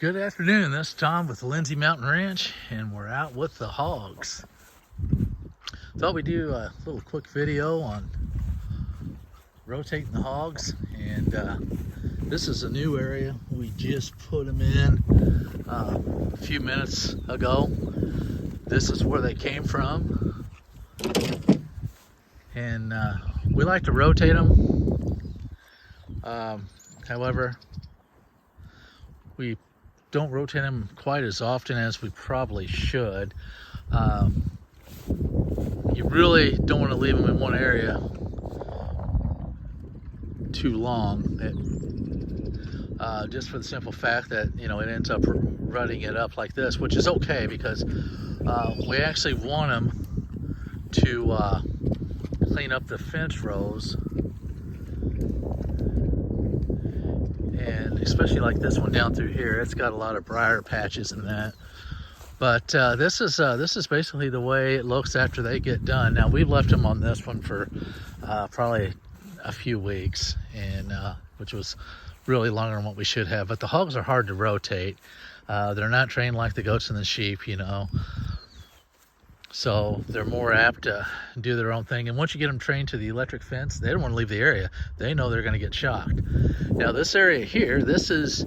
Good afternoon, this is Tom with the Lindsay Mountain Ranch, and we're out with the hogs. Thought we'd do a little quick video on rotating the hogs, and this is a new area. We just put them in a few minutes ago. This is where they came from, and we like to rotate them. However, we don't rotate them quite as often as we probably should. You really don't want to leave them in one area too long, just for the simple fact that it ends up rutting it up like this, which is okay because we actually want them to clean up the fence rows, and especially like this one down through here. It's got a lot of briar patches in that. But this is basically the way it looks after they get done. Now we've left them on this one for probably a few weeks, and which was really longer than what we should have. But the hogs are hard to rotate. They're not trained like the goats and the sheep, so they're more apt to do their own thing. And once you get them trained to the electric fence, they don't want to leave the area. They know they're going to get shocked. Now this area here, this is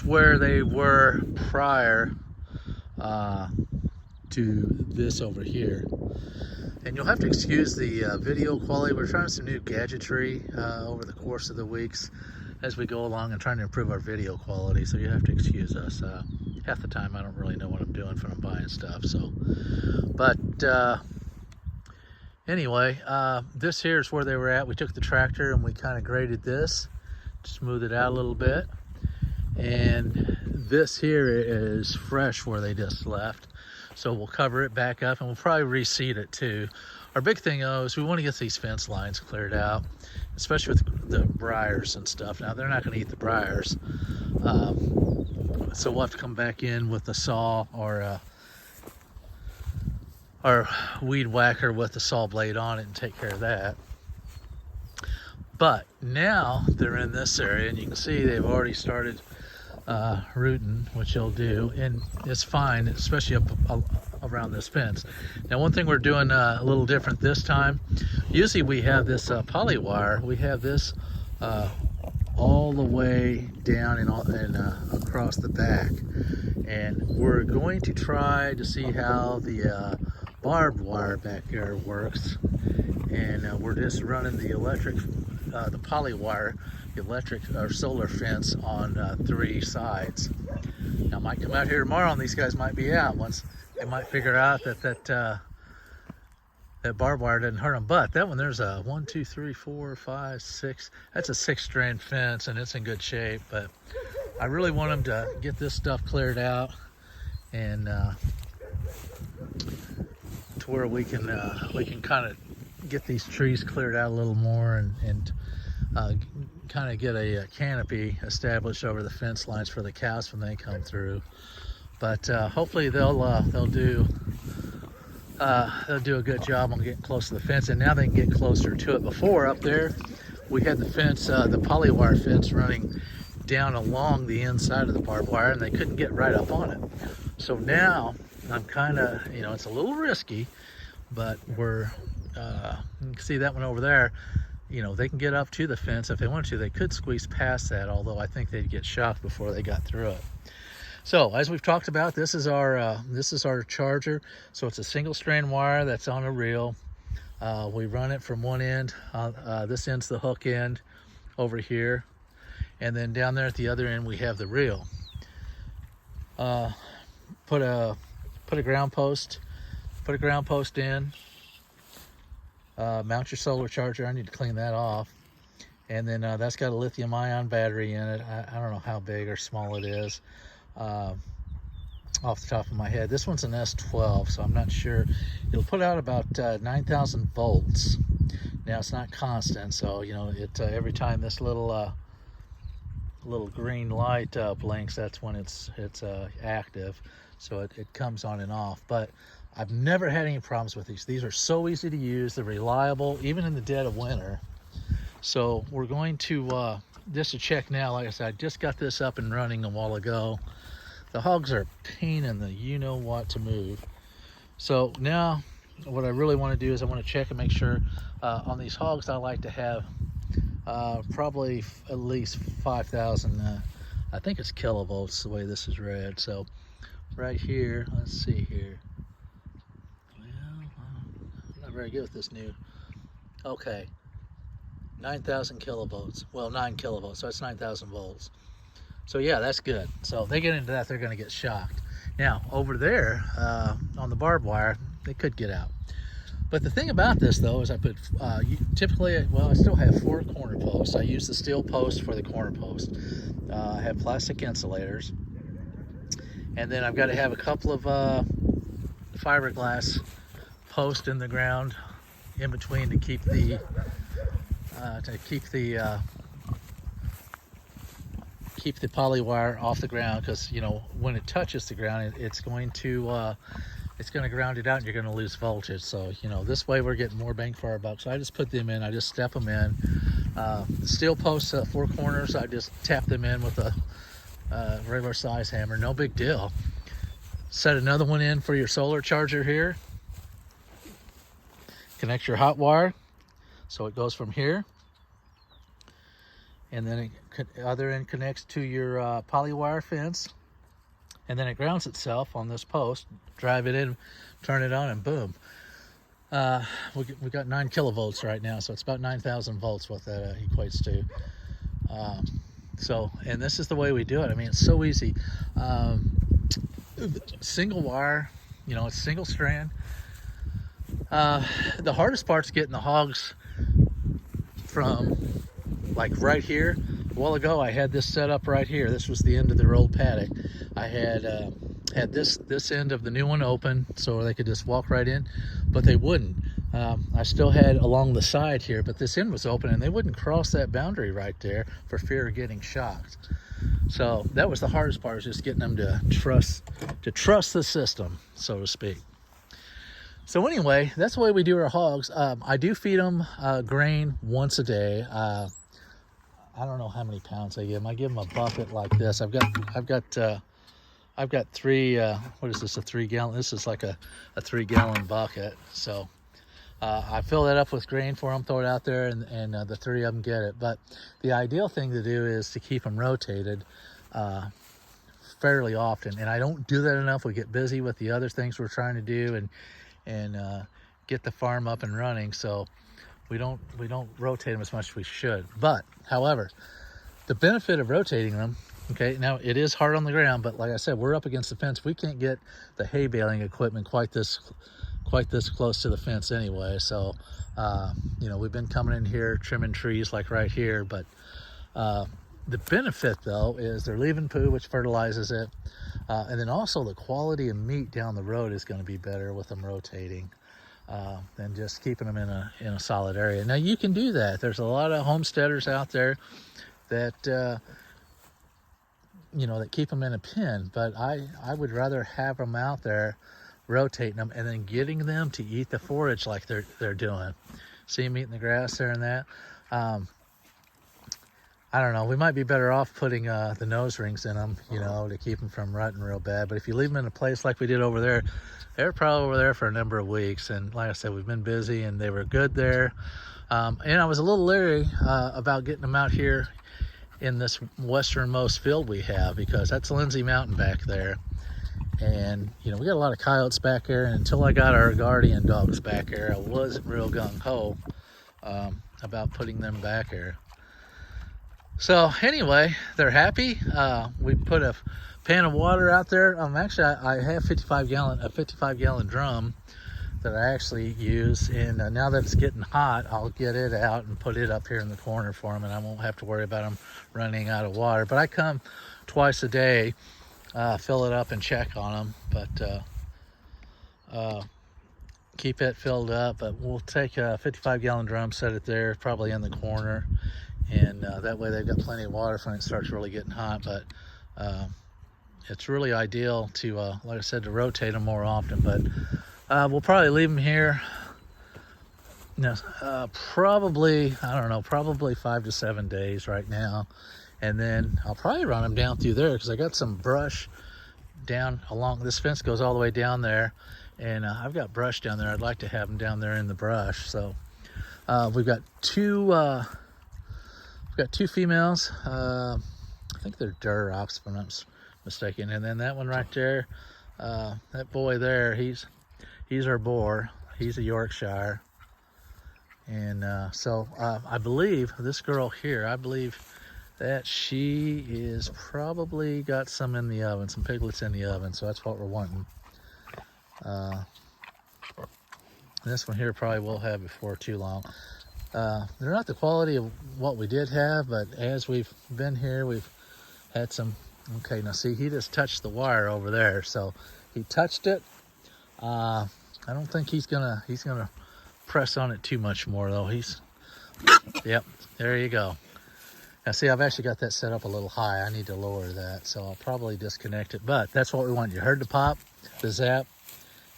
where they were prior to this over here. And you'll have to excuse the video quality. We're trying some new gadgetry over the course of the weeks as we go along and trying to improve our video quality, so you have to excuse us. Half the time I don't really know what I'm doing when I'm buying stuff. So, but anyway, this here is where they were at. We took the tractor and we kind of graded this, smoothed it out a little bit. And this here is fresh where they just left. So we'll cover it back up and we'll probably reseed it too. Our big thing though is we want to get these fence lines cleared out, especially with the briars and stuff. Now they're not going to eat the briars. So we'll have to come back in with the saw or our weed whacker with the saw blade on it and take care of that. But now they're in this area and you can see they've already started rooting, which they'll do, and it's fine, especially up around this fence. Now one thing we're doing a little different this time, usually we have this poly wire, we have this all the way down and across the back, and we're going to try to see how the barbed wire back there works. And we're just running the electric, the poly wire, electric or solar fence on 3 sides. Now I might come out here tomorrow and these guys might be out. Once they might figure out that barbed wire doesn't hurt them. But that one, there's a 1, 2, 3, 4, 5, 6. That's a 6-strand fence and it's in good shape. But I really want them to get this stuff cleared out, and to where we can kind of get these trees cleared out a little more and kind of get a canopy established over the fence lines for the cows when they come through. But hopefully they'll do a good job on getting close to the fence, and now they can get closer to it. Before, up there we had the fence, the poly wire fence, running down along the inside of the barbed wire, and they couldn't get right up on it. So now I'm kind of, it's a little risky, but we're you can see that one over there. They can get up to the fence if they want to. They could squeeze past that, although I think they'd get shocked before they got through it. So as we've talked about, this is our charger. So it's a single strand wire that's on a reel. We run it from one end. This end's the hook end over here, and then down there at the other end we have the reel. Put a ground post. Put a ground post in. Mount your solar charger. I need to clean that off. And then that's got a lithium ion battery in it. I don't know how big or small it is off the top of my head. This one's an S12, so I'm not sure. It'll put out about 9,000 volts. Now it's not constant, so every time this little green light blinks, that's when it's active. So it comes on and off. But I've never had any problems with these. These are so easy to use. They're reliable, even in the dead of winter. So we're going to just to check now. Like I said, I just got this up and running a while ago. The hogs are a pain in the you-know-what to move. So now what I really want to do is I want to check and make sure on these hogs I like to have probably at least 5,000, I think it's kilovolts the way this is read. So right here, let's see here. Well, I'm not very good with this new. Okay, 9,000 kilovolts. Well, 9 kilovolts, so it's 9,000 volts. So yeah, that's good. So if they get into that, they're going to get shocked. Now over there on the barbed wire, they could get out. But the thing about this though is I put typically, well, I still have 4 corner posts. I use the steel post for the corner post. I have plastic insulators, and then I've got to have a couple of fiberglass posts in the ground in between to keep the keep the poly wire off the ground, because you know when it touches the ground, it's going to ground it out and you're going to lose voltage. So you know, this way we're getting more bang for our buck. So I just put them in, I just step them in. Steel posts, 4 corners, I just tap them in with a regular size hammer, no big deal. Set another one in for your solar charger here. Connect your hot wire, so it goes from here, and then the other end connects to your poly wire fence, and then it grounds itself on this post. Drive it in, turn it on, and boom. We got 9 kilovolts right now, so it's about 9,000 volts what that equates to. So, and this is the way we do it. I mean, it's so easy. Single wire, you know, it's single strand. The hardest part's getting the hogs from like right here. A while ago I had this set up right here. This was the end of their old paddock. I had this end of the new one open so they could just walk right in, but they wouldn't. I still had along the side here, but this end was open and they wouldn't cross that boundary right there for fear of getting shocked. So that was the hardest part, is just getting them to trust the system, so to speak. So anyway, that's the way we do our hogs. I do feed them grain once a day. I don't know how many pounds I give them. I give them a bucket like this. I've got 3. What is this? A 3 gallon? This is like a 3 gallon bucket. So I fill that up with grain for them, throw it out there, and the 3 of them get it. But the ideal thing to do is to keep them rotated fairly often. And I don't do that enough. We get busy with the other things we're trying to do and get the farm up and running, so we don't rotate them as much as we should. But however, the benefit of rotating them, okay, now it is hard on the ground, but like I said, we're up against the fence. We can't get the hay baling equipment quite this close to the fence anyway. So you know, we've been coming in here trimming trees like right here, but the benefit though is they're leaving poo, which fertilizes it. And then also the quality of meat down the road is going to be better with them rotating than just keeping them in a solid area. Now you can do that. There's a lot of homesteaders out there that you know, that keep them in a pen, but I would rather have them out there rotating them and then getting them to eat the forage like they're doing. See them eating the grass there and that. I don't know, we might be better off putting the nose rings in them, you know, to keep them from rutting real bad. But if you leave them in a place like we did over there, they were probably over there for a number of weeks. And like I said, we've been busy and they were good there. And I was a little leery about getting them out here in this westernmost field we have, because that's Lindsay Mountain back there. And, you know, we got a lot of coyotes back there. And until I got our guardian dogs back there, I wasn't real gung-ho about putting them back there. So anyway, they're happy. We put a pan of water out there. Actually, I have a 55 gallon drum that I actually use. And now that it's getting hot, I'll get it out and put it up here in the corner for them, and I won't have to worry about them running out of water. But I come twice a day, fill it up and check on them. But keep it filled up. But we'll take a 55 gallon drum, set it there, probably in the corner. And that way they've got plenty of water when it starts really getting hot. But it's really ideal to, like I said, to rotate them more often. But we'll probably leave them here No, probably, I don't know, probably 5 to 7 days right now. And then I'll probably run them down through there because I got some brush down along, this fence goes all the way down there. And I've got brush down there. I'd like to have them down there in the brush. So we've got two females. I think they're Durocs, if I'm not mistaken. And then that one right there, that boy there, he's our boar. He's a Yorkshire. And so I believe this girl here, I believe that she is probably got some in the oven, some piglets in the oven. So that's what we're wanting. This one here probably will have before too long. They're not the quality of what we did have, but as we've been here, we've had some. Okay, now see, he just touched the wire over there, so he touched it. I don't think he's gonna press on it too much more though. Yep, there you go. Now see, I've actually got that set up a little high. I need to lower that, so I'll probably disconnect it. But that's what we want. You heard the pop, the zap,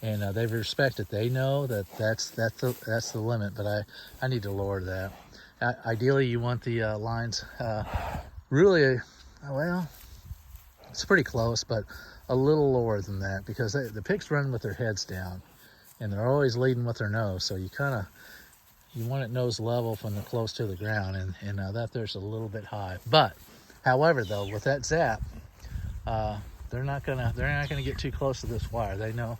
and they respect it. They know that that's the limit. But I need to lower that. Ideally, you want the lines really well. It's pretty close, but a little lower than that because the pigs run with their heads down, and they're always leading with their nose. So you want it nose level from the close to the ground, and that there's a little bit high. But however, though, with that zap, they're not gonna get too close to this wire. They know,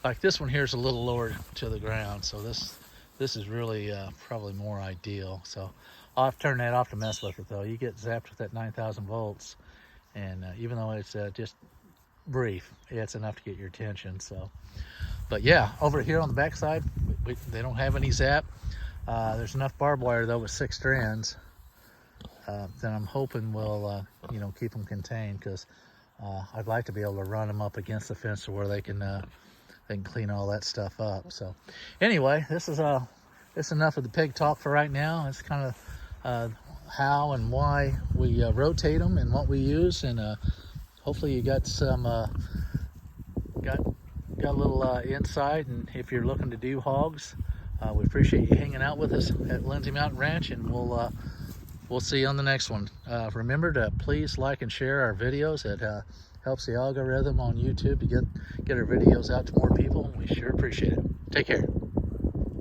like this one here is a little lower to the ground, so this is really probably more ideal. So I'll have to turn that off to mess with it though. You get zapped with that 9,000 volts, and even though it's just brief, it's enough to get your attention. So, but yeah, over here on the back side, they don't have any zap. There's enough barbed wire though with 6 strands that I'm hoping will keep them contained, because I'd like to be able to run them up against the fence to where they can clean all that stuff up. So anyway, this is enough of the pig talk for right now. It's kind of how and why we rotate them and what we use, and hopefully you got some got a little insight. And if you're looking to do hogs, we appreciate you hanging out with us at Lindsay Mountain Ranch, and we'll see you on the next one. Remember to please like and share our videos. It helps the algorithm on YouTube to get our videos out to more people. We sure appreciate it. Take care.